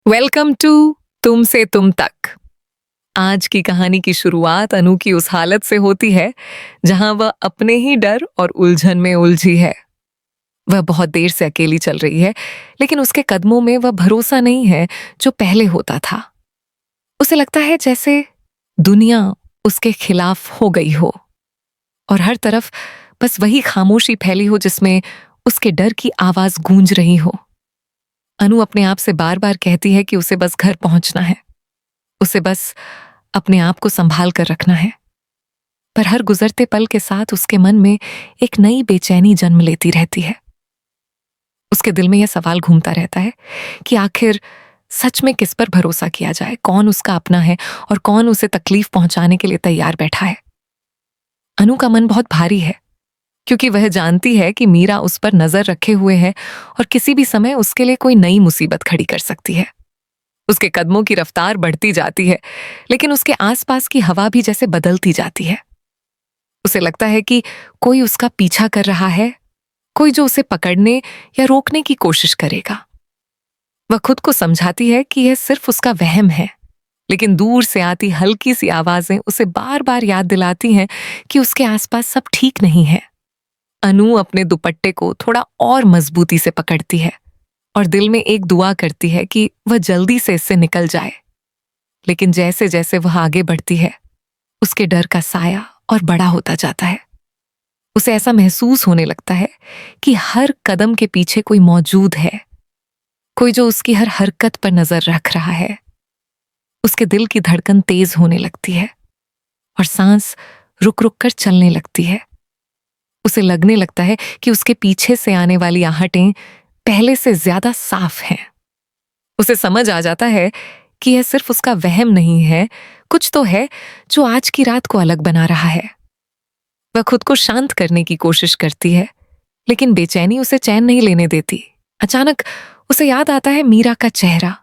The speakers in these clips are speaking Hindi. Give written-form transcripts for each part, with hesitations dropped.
वेलकम टू तुम से तुम तक। आज की कहानी की शुरुआत अनु की उस हालत से होती है जहां वह अपने ही डर और उलझन में उलझी है। वह बहुत देर से अकेली चल रही है, लेकिन उसके कदमों में वह भरोसा नहीं है जो पहले होता था। उसे लगता है जैसे दुनिया उसके खिलाफ हो गई हो और हर तरफ बस वही खामोशी फैली हो जिसमें उसके डर की आवाज गूंज रही हो। अनु अपने आप से बार बार कहती है कि उसे बस घर पहुंचना है, उसे बस अपने आप को संभाल कर रखना है। पर हर गुजरते पल के साथ उसके मन में एक नई बेचैनी जन्म लेती रहती है। उसके दिल में यह सवाल घूमता रहता है कि आखिर सच में किस पर भरोसा किया जाए, कौन उसका अपना है और कौन उसे तकलीफ पहुंचाने के लिए तैयार बैठा है। अनु का मन बहुत भारी है, क्योंकि वह जानती है कि मीरा उस पर नजर रखे हुए है और किसी भी समय उसके लिए कोई नई मुसीबत खड़ी कर सकती है। उसके कदमों की रफ्तार बढ़ती जाती है, लेकिन उसके आसपास की हवा भी जैसे बदलती जाती है। उसे लगता है कि कोई उसका पीछा कर रहा है, कोई जो उसे पकड़ने या रोकने की कोशिश करेगा। वह खुद को समझाती है कि यह सिर्फ उसका वहम है, लेकिन दूर से आती हल्की सी आवाजें उसे बार बार याद दिलाती हैं कि उसके आसपास सब ठीक नहीं है। अनु अपने दुपट्टे को थोड़ा और मजबूती से पकड़ती है और दिल में एक दुआ करती है कि वह जल्दी से इससे निकल जाए। लेकिन जैसे जैसे वह आगे बढ़ती है, उसके डर का साया और बड़ा होता जाता है। उसे ऐसा महसूस होने लगता है कि हर कदम के पीछे कोई मौजूद है, कोई जो उसकी हर हरकत पर नजर रख रहा है। उसके दिल की धड़कन तेज होने लगती है और सांस रुक रुक कर चलने लगती है। उसे लगने लगता है कि उसके पीछे से आने वाली आहटें पहले से ज्यादा साफ हैं। उसे समझ आ जाता है कि यह सिर्फ उसका वहम नहीं है, कुछ तो है जो आज की रात को अलग बना रहा है। वह खुद को शांत करने की कोशिश करती है, लेकिन बेचैनी उसे चैन नहीं लेने देती। अचानक उसे याद आता है मीरा का चेहरा,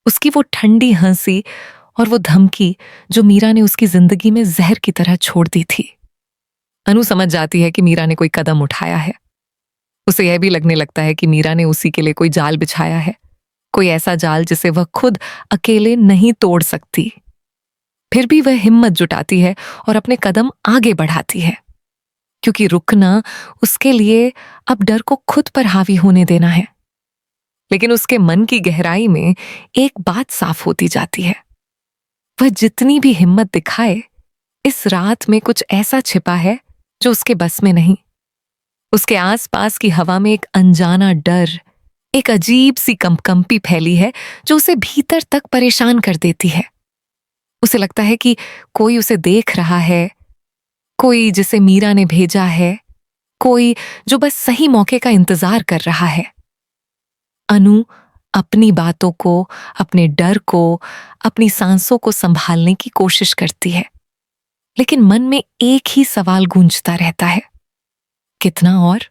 उसकी वो ठंडी हंसी और वो धमकी जो मीरा ने उसकी जिंदगी में जहर की तरह छोड़ दी थी। अनु समझ जाती है कि मीरा ने कोई कदम उठाया है। उसे यह भी लगने लगता है कि मीरा ने उसी के लिए कोई जाल बिछाया है, कोई ऐसा जाल जिसे वह खुद अकेले नहीं तोड़ सकती। फिर भी वह हिम्मत जुटाती है और अपने कदम आगे बढ़ाती है, क्योंकि रुकना उसके लिए अब डर को खुद पर हावी होने देना है। लेकिन उसके मन की गहराई में एक बात साफ होती जाती है, वह जितनी भी हिम्मत दिखाए, इस रात में कुछ ऐसा छिपा है जो उसके बस में नहीं। उसके आसपास की हवा में एक अनजाना डर, एक अजीब सी कंपकंपी फैली है जो उसे भीतर तक परेशान कर देती है। उसे लगता है कि कोई उसे देख रहा है, कोई जिसे मीरा ने भेजा है, कोई जो बस सही मौके का इंतजार कर रहा है। अनु अपनी बातों को, अपने डर को, अपनी सांसों को संभालने की कोशिश करती है, लेकिन मन में एक ही सवाल गूंजता रहता है, कितना और?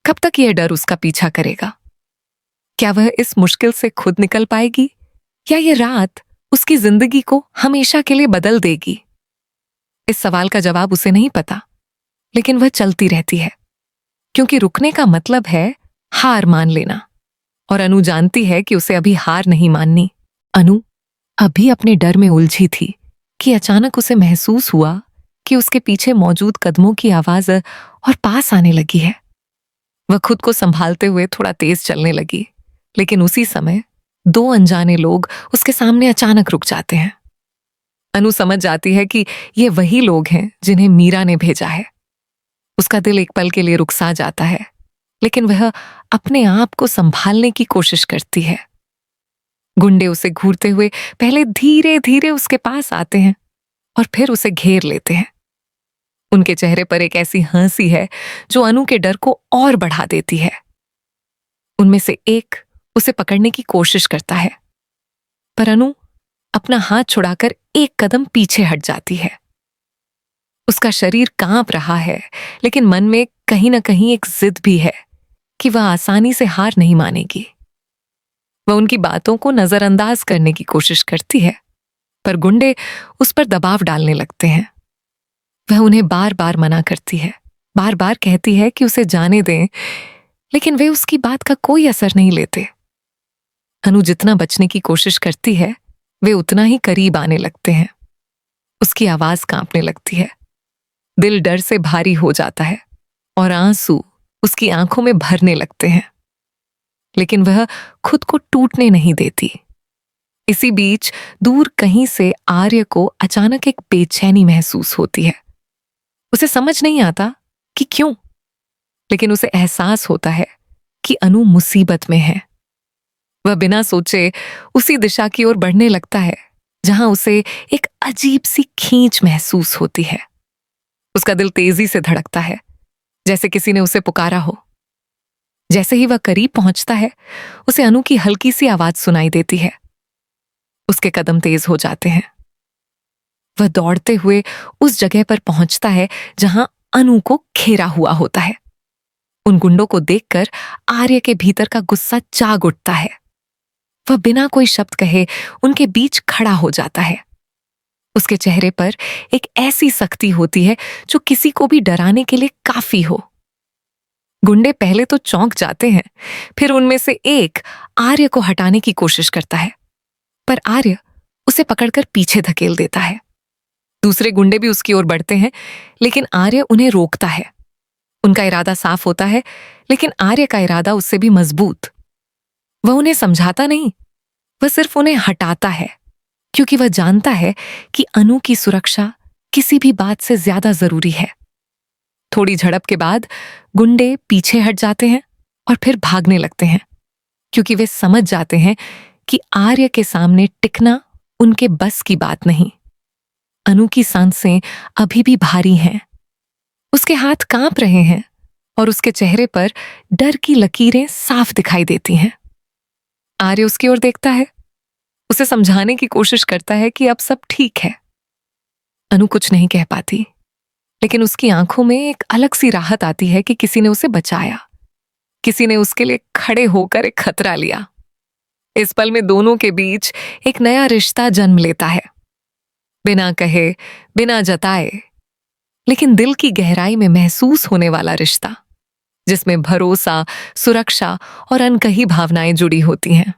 कब तक यह डर उसका पीछा करेगा? क्या वह इस मुश्किल से खुद निकल पाएगी, या ये रात उसकी जिंदगी को हमेशा के लिए बदल देगी? इस सवाल का जवाब उसे नहीं पता, लेकिन वह चलती रहती है, क्योंकि रुकने का मतलब है हार मान लेना, और अनु जानती है कि उसे अभी हार नहीं माननी। अनु अभी अपने डर में उलझी थी कि अचानक उसे महसूस हुआ कि उसके पीछे मौजूद कदमों की आवाज और पास आने लगी है। वह खुद को संभालते हुए थोड़ा तेज चलने लगी, लेकिन उसी समय दो अनजाने लोग उसके सामने अचानक रुक जाते हैं। अनु समझ जाती है कि ये वही लोग हैं जिन्हें मीरा ने भेजा है। उसका दिल एक पल के लिए रुकसा जाता है, लेकिन वह अपने आप को संभालने की कोशिश करती है। गुंडे उसे घूरते हुए पहले धीरे धीरे उसके पास आते हैं और फिर उसे घेर लेते हैं। उनके चेहरे पर एक ऐसी हंसी है जो अनु के डर को और बढ़ा देती है। उनमें से एक उसे पकड़ने की कोशिश करता है, पर अनु अपना हाथ छुड़ाकर एक कदम पीछे हट जाती है। उसका शरीर कांप रहा है, लेकिन मन में कहीं ना कहीं एक जिद भी है कि वह आसानी से हार नहीं मानेगी। वह उनकी बातों को नजरअंदाज करने की कोशिश करती है, पर गुंडे उस पर दबाव डालने लगते हैं। वह उन्हें बार बार मना करती है, बार बार कहती है कि उसे जाने दें, लेकिन वे उसकी बात का कोई असर नहीं लेते। अनु जितना बचने की कोशिश करती है, वे उतना ही करीब आने लगते हैं। उसकी आवाज कांपने लगती है, दिल डर से भारी हो जाता है और आंसू उसकी आंखों में भरने लगते हैं। लेकिन वह खुद को टूटने नहीं देती। इसी बीच दूर कहीं से आर्य को अचानक एक बेचैनी महसूस होती है। उसे समझ नहीं आता कि क्यों, लेकिन उसे एहसास होता है कि अनु मुसीबत में है। वह बिना सोचे उसी दिशा की ओर बढ़ने लगता है जहां उसे एक अजीब सी खींच महसूस होती है। उसका दिल तेजी से धड़कता है, जैसे किसी ने उसे पुकारा हो। जैसे ही वह करीब पहुंचता है, उसे अनु की हल्की सी आवाज सुनाई देती है। उसके कदम तेज हो जाते हैं। वह दौड़ते हुए उस जगह पर पहुंचता है जहां अनु को घेरा हुआ होता है। उन गुंडों को देखकर आर्य के भीतर का गुस्सा जाग उठता है। वह बिना कोई शब्द कहे उनके बीच खड़ा हो जाता है। उसके चेहरे पर एक ऐसी सख्ती होती है जो किसी को भी डराने के लिए काफी हो। गुंडे पहले तो चौंक जाते हैं, फिर उनमें से एक आर्य को हटाने की कोशिश करता है, पर आर्य उसे पकड़कर पीछे धकेल देता है। दूसरे गुंडे भी उसकी ओर बढ़ते हैं, लेकिन आर्य उन्हें रोकता है। उनका इरादा साफ होता है, लेकिन आर्य का इरादा उससे भी मजबूत। वह उन्हें समझाता नहीं, वह सिर्फ उन्हें हटाता है, क्योंकि वह जानता है कि अनु की सुरक्षा किसी भी बात से ज्यादा जरूरी है। थोड़ी झड़प के बाद गुंडे पीछे हट जाते हैं और फिर भागने लगते हैं, क्योंकि वे समझ जाते हैं कि आर्य के सामने टिकना उनके बस की बात नहीं। अनु की सांसें अभी भी भारी हैं, उसके हाथ कांप रहे हैं और उसके चेहरे पर डर की लकीरें साफ दिखाई देती हैं। आर्य उसकी ओर देखता है, उसे समझाने की कोशिश करता है कि अब सब ठीक है। अनु कुछ नहीं कह पाती, लेकिन उसकी आंखों में एक अलग सी राहत आती है कि किसी ने उसे बचाया, किसी ने उसके लिए खड़े होकर एक खतरा लिया। इस पल में दोनों के बीच एक नया रिश्ता जन्म लेता है, बिना कहे, बिना जताए, लेकिन दिल की गहराई में महसूस होने वाला रिश्ता, जिसमें भरोसा, सुरक्षा और अनकही भावनाएं जुड़ी होती हैं।